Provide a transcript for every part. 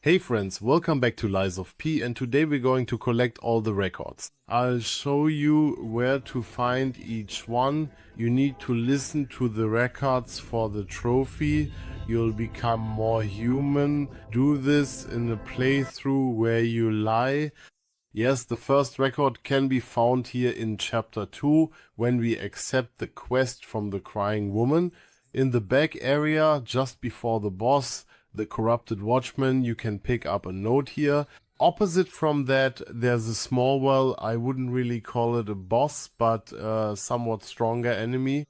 Hey friends, welcome back to Lies of P, and today we're going to collect all the records. I'll show you where to find each one. You need to listen to the records for the trophy. You'll become more human. Do this in a playthrough where you lie. Yes, the first record can be found here in chapter 2 when we accept the quest from the crying woman. In the back area, just before the boss, the corrupted watchman, you can pick up a note here. Opposite from that, there's a small, well, I wouldn't really call it a boss, but a somewhat stronger enemy.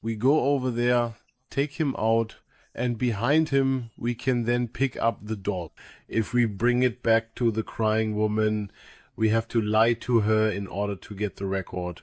We go over there, take him out, and behind him we can then pick up the doll. If we bring it back to the crying woman, we have to lie to her in order to get the record.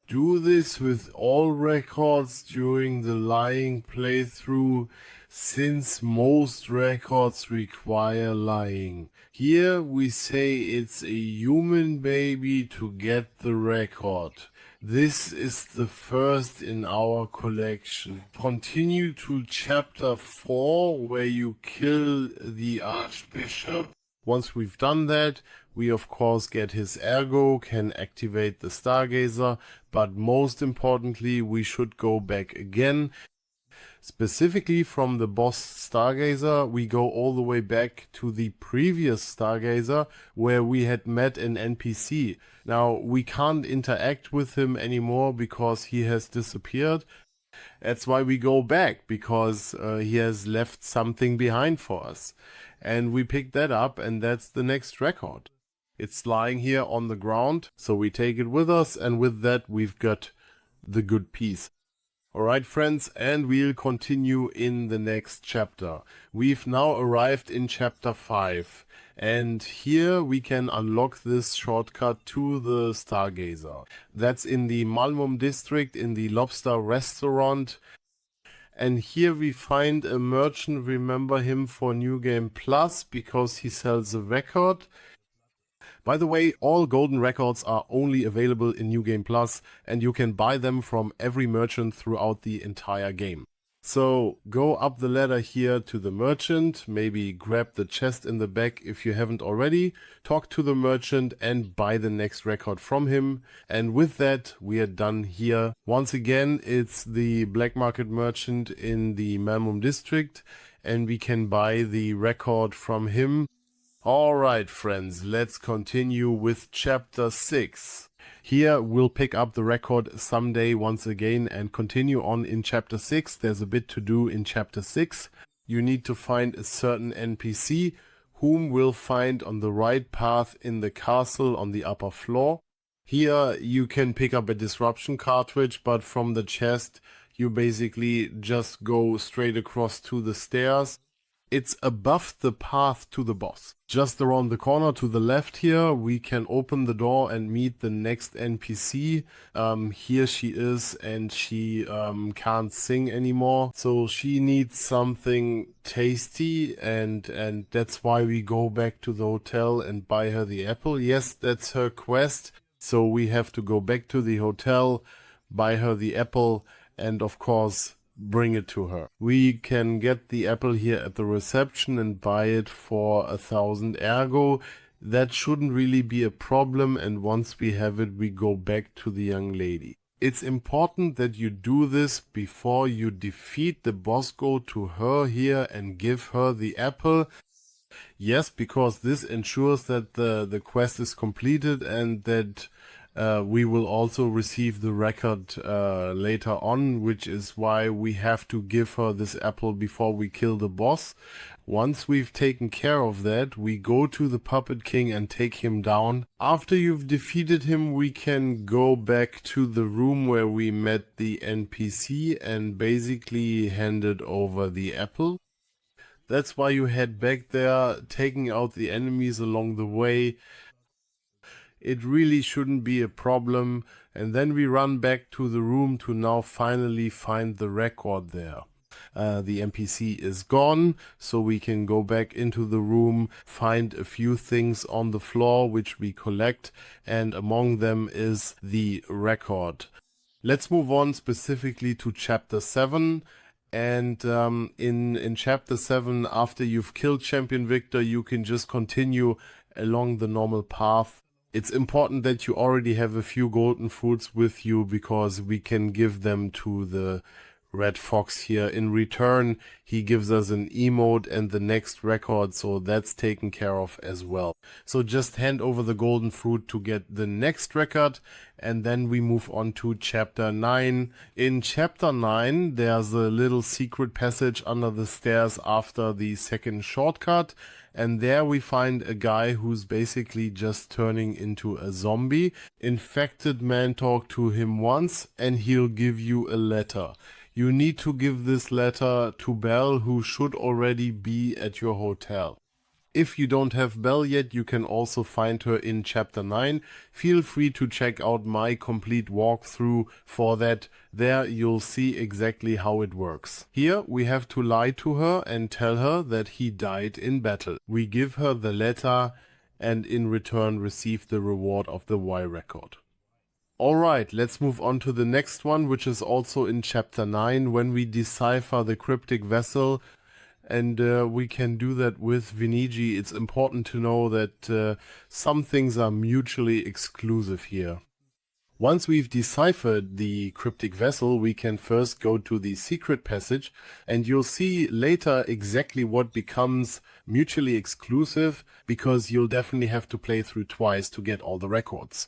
Do this with all records during the lying playthrough, since most records require lying. Here we say it's a human baby to get the record. This is the first in our collection. Continue to chapter 4 where you kill the Archbishop. Once we've done that, we of course get his ergo, can activate the Stargazer, but most importantly we should go back again. Specifically from the boss Stargazer, we go all the way back to the previous Stargazer where we had met an NPC. Now we can't interact with him anymore because he has disappeared. That's why we go back, because he has left something behind for us. And we pick that up, and that's the next record. It's lying here on the ground, so we take it with us, and with that we've got the good piece. Alright friends, and we'll continue in the next chapter. We've now arrived in chapter 5, and here we can unlock this shortcut to the Stargazer. That's in the Malmum district, in the Lobster restaurant. And here we find a merchant. Remember him for New Game Plus because he sells a record. By the way, all golden records are only available in New Game Plus, and you can buy them from every merchant throughout the entire game. So go up the ladder here to the merchant, maybe grab the chest in the back if you haven't already, talk to the merchant and buy the next record from him. And with that we are done here. Once again, it's the black market merchant in the Malmum district, and we can buy the record from him. Alright friends, let's continue with chapter 6. Here we'll pick up the record someday once again and continue on in chapter 6. There's a bit to do in chapter 6. You need to find a certain NPC whom we'll find on the right path in the castle on the upper floor. Here you can pick up a disruption cartridge, but from the chest you basically just go straight across to the stairs. It's above the path to the boss. Just around the corner to the left here, we can open the door and meet the next NPC. Here she is, and she can't sing anymore. So she needs something tasty, and that's why we go back to the hotel and buy her the apple. Yes, that's her quest. So we have to go back to the hotel, buy her the apple, and of course bring it to her. We can get the apple here at the reception and buy it for 1,000 ergo. That shouldn't really be a problem, and once we have it we go back to the young lady. It's important that you do this before you defeat the boss. Go to her here and give her the apple. Yes, because this ensures that the quest is completed and that we will also receive the record later on, which is why we have to give her this apple before we kill the boss. Once we've taken care of that, we go to the Puppet King and take him down. After you've defeated him, we can go back to the room where we met the NPC and basically handed over the apple. That's why you head back there, taking out the enemies along the way. It really shouldn't be a problem, and then we run back to the room to now finally find the record there. The NPC is gone, so we can go back into the room, find a few things on the floor which we collect, and among them is the record. Let's move on specifically to chapter 7. And in chapter 7, after you've killed Champion Victor, you can just continue along the normal path. It's important that you already have a few golden fruits with you, because we can give them to the Red Fox here. In return, he gives us an emote and the next record, so that's taken care of as well. So just hand over the golden fruit to get the next record, and then we move on to chapter 9. In chapter 9, there's a little secret passage under the stairs after the second shortcut, and there we find a guy who's basically just turning into a zombie. Infected men talk to him once, and he'll give you a letter. You need to give this letter to Belle, who should already be at your hotel. If you don't have Belle yet, you can also find her in chapter 9. Feel free to check out my complete walkthrough for that. There you'll see exactly how it works. Here we have to lie to her and tell her that he died in battle. We give her the letter and in return receive the reward of the Y record. Alright, let's move on to the next one, which is also in chapter 9, when we decipher the cryptic vessel, and we can do that with Venigi. It's important to know that some things are mutually exclusive here. Once we've deciphered the cryptic vessel, we can first go to the secret passage, and you'll see later exactly what becomes mutually exclusive, because you'll definitely have to play through twice to get all the records.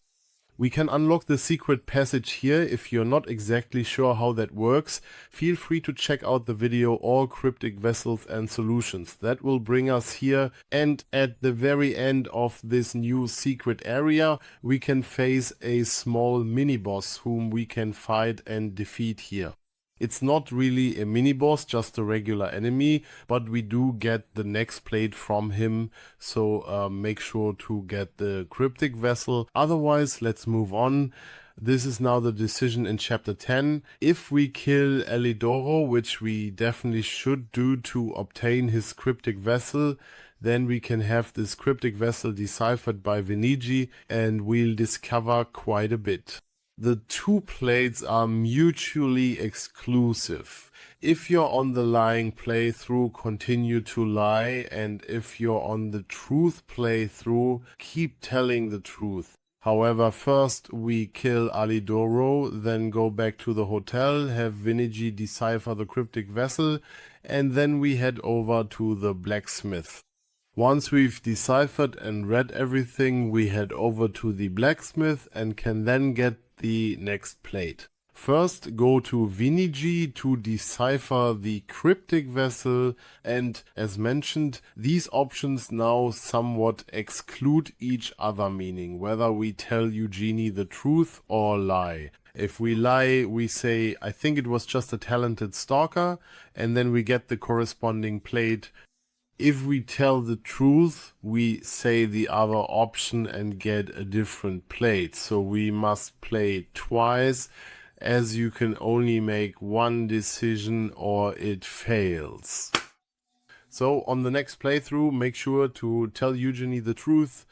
We can unlock the secret passage here. If you're not exactly sure how that works, feel free to check out the video All Cryptic Vessels and Solutions. That will bring us here, and at the very end of this new secret area, we can face a small mini-boss whom we can fight and defeat here. It's not really a mini-boss, just a regular enemy, but we do get the next plate from him, so make sure to get the cryptic vessel. Otherwise, let's move on. This is now the decision in chapter 10. If we kill Elidoro, which we definitely should do to obtain his cryptic vessel, then we can have this cryptic vessel deciphered by Venigi, and we'll discover quite a bit. The two plates are mutually exclusive. If you're on the lying playthrough, continue to lie, and if you're on the truth playthrough, keep telling the truth. However, first we kill Alidoro, then go back to the hotel, have Venigi decipher the cryptic vessel, and then we head over to the blacksmith. Once we've deciphered and read everything, we head over to the blacksmith and can then get the next plate. First, go to Venigi to decipher the cryptic vessel, and as mentioned, these options now somewhat exclude each other, meaning whether we tell Eugenie the truth or lie. If we lie, we say, I think it was just a talented stalker, and then we get the corresponding plate. If we tell the truth, we say the other option and get a different plate. So we must play twice, as you can only make one decision or it fails. So on the next playthrough, make sure to tell Eugenie the truth.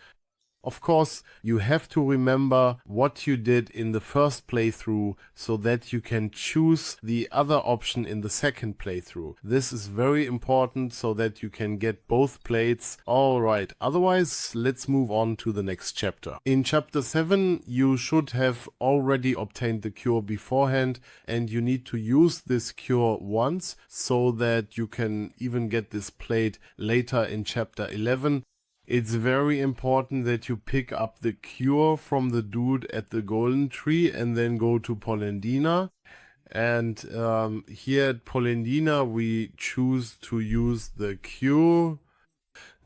Of course, you have to remember what you did in the first playthrough so that you can choose the other option in the second playthrough. This is very important so that you can get both plates. Alright, otherwise let's move on to the next chapter. In chapter 7 you should have already obtained the cure beforehand, and you need to use this cure once so that you can even get this plate later in chapter 11. It's very important that you pick up the cure from the dude at the golden tree and then go to Polendina. And here at Polendina we choose to use the cure.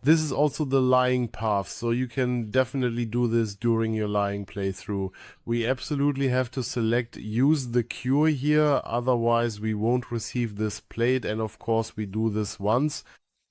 This is also the lying path, so you can definitely do this during your lying playthrough. We absolutely have to select use the cure here, otherwise we won't receive this plate, and of course we do this once.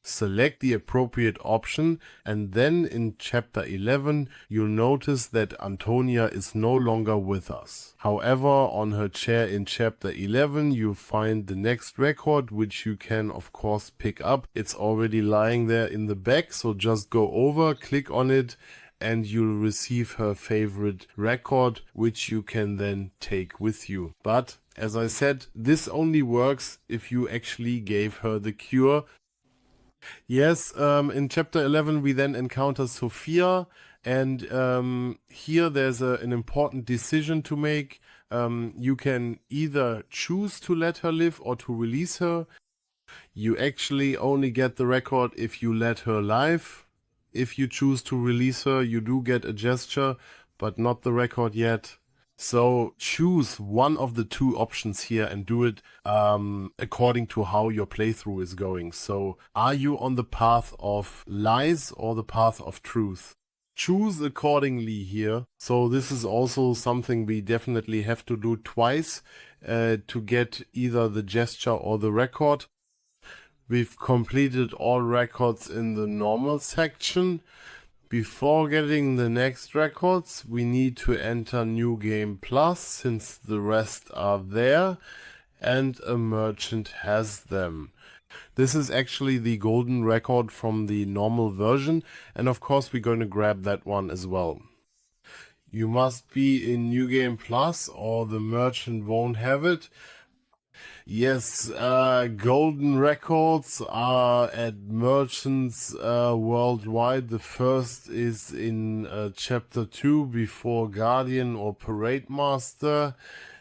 Select the appropriate option, and then in chapter 11 you'll notice that Antonia is no longer with us. However, on her chair in chapter 11 you'll find the next record, which you can of course pick up. It's already lying there in the back, so just go over, click on it, and you'll receive her favorite record, which you can then take with you. But as I said, this only works if you actually gave her the cure. Yes, in chapter 11 we then encounter Sophia, and here there's an important decision to make. You can either choose to let her live or to release her. You actually only get the record if you let her live. If you choose to release her, you do get a gesture, but not the record yet. So choose one of the two options here and do it according to how your playthrough is going. So are you on the path of lies or the path of truth? Choose accordingly here. So this is also something we definitely have to do twice to get either the gesture or the record. We've completed all records in the normal section. Before getting the next records, we need to enter New Game Plus, since the rest are there, and a merchant has them. This is actually the golden record from the normal version, and of course we're going to grab that one as well. You must be in New Game Plus or the merchant won't have it. Yes, golden records are at merchants worldwide. The first is in chapter 2 before Guardian or Parade Master.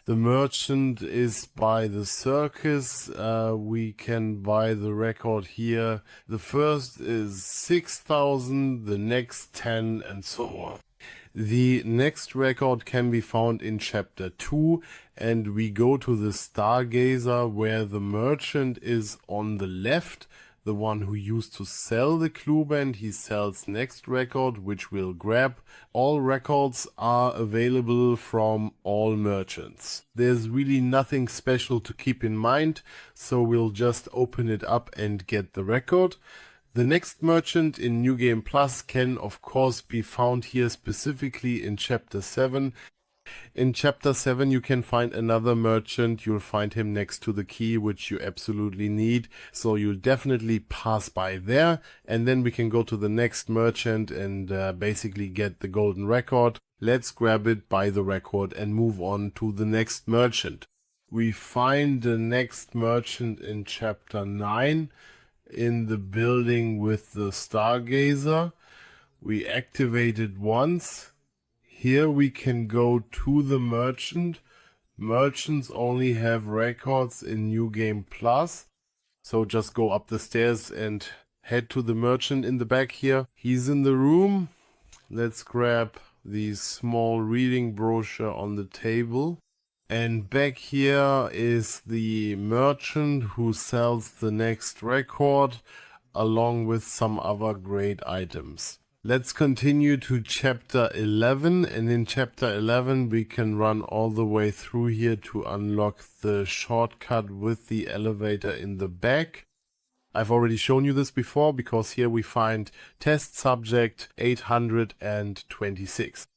The merchant is by the circus. We can buy the record here. The first is 6,000, the next 10, and so on. The next record can be found in chapter 2, and we go to the Stargazer, where the merchant is on the left, the one who used to sell the clue band. He sells next record, which we'll grab. All records are available from all merchants. There's really nothing special to keep in mind, so we'll just open it up and get the record. The next merchant in New Game Plus can of course be found here specifically in chapter 7. In chapter 7 you can find another merchant. You'll find him next to the key, which you absolutely need. So you'll definitely pass by there, and then we can go to the next merchant and basically get the golden record. Let's grab it, buy the record, and move on to the next merchant. We find the next merchant in chapter 9. In the building with the Stargazer. We activate it once. Here we can go to the merchant. Merchants only have records in New Game Plus. So just go up the stairs and head to the merchant in the back here. He's in the room. Let's grab the small reading brochure on the table. And back here is the merchant who sells the next record, along with some other great items. Let's continue to chapter 11, and in chapter 11 we can run all the way through here to unlock the shortcut with the elevator in the back. I've already shown you this before, because here we find test subject 826.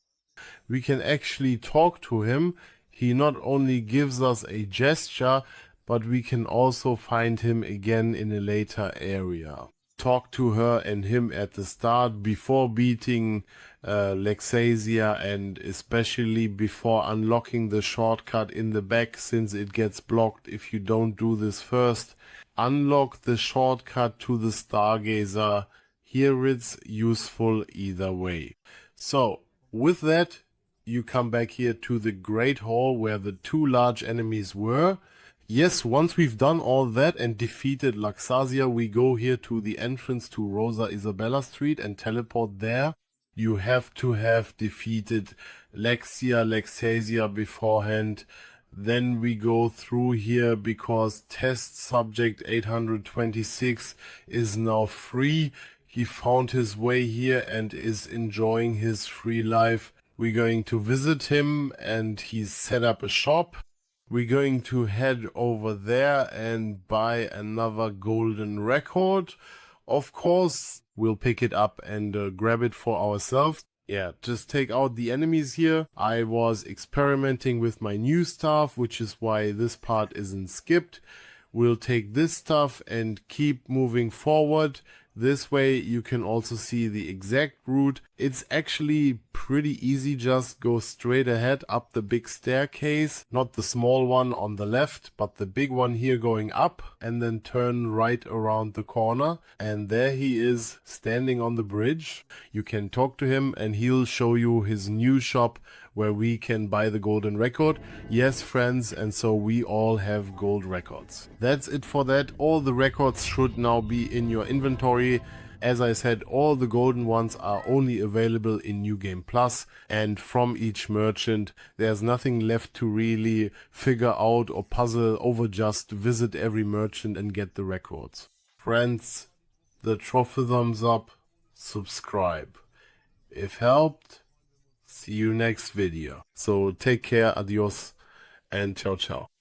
We can actually talk to him. He not only gives us a gesture, but we can also find him again in a later area. Talk to her and him at the start before beating Lexasia, and especially before unlocking the shortcut in the back, since it gets blocked if you don't do this first. Unlock the shortcut to the Stargazer. Here it's useful either way. So with that, you come back here to the Great Hall where the two large enemies were. Yes, once we've done all that and defeated Laxasia, we go here to the entrance to Rosa Isabella Street and teleport there. You have to have defeated Lexasia beforehand. Then we go through here because test subject 826 is now free. He found his way here and is enjoying his free life. We're going to visit him, and he's set up a shop. We're going to head over there and buy another golden record. Of course, we'll pick it up and grab it for ourselves. Yeah, just take out the enemies here. I was experimenting with my new stuff, which is why this part isn't skipped. We'll take this stuff and keep moving forward. This way you can also see the exact route. It's actually pretty easy, just go straight ahead up the big staircase, not the small one on the left, but the big one here going up, and then turn right around the corner. And there he is standing on the bridge. You can talk to him and he'll show you his new shop where we can buy the golden record. Yes, friends, and so we all have gold records. That's it for that. All the records should now be in your inventory. As I said, all the golden ones are only available in New Game Plus, and from each merchant there's nothing left to really figure out or puzzle over. Just visit every merchant and get the records. Friends, the trophy thumbs up, subscribe. If helped, see you next video. So take care, adios, and ciao ciao.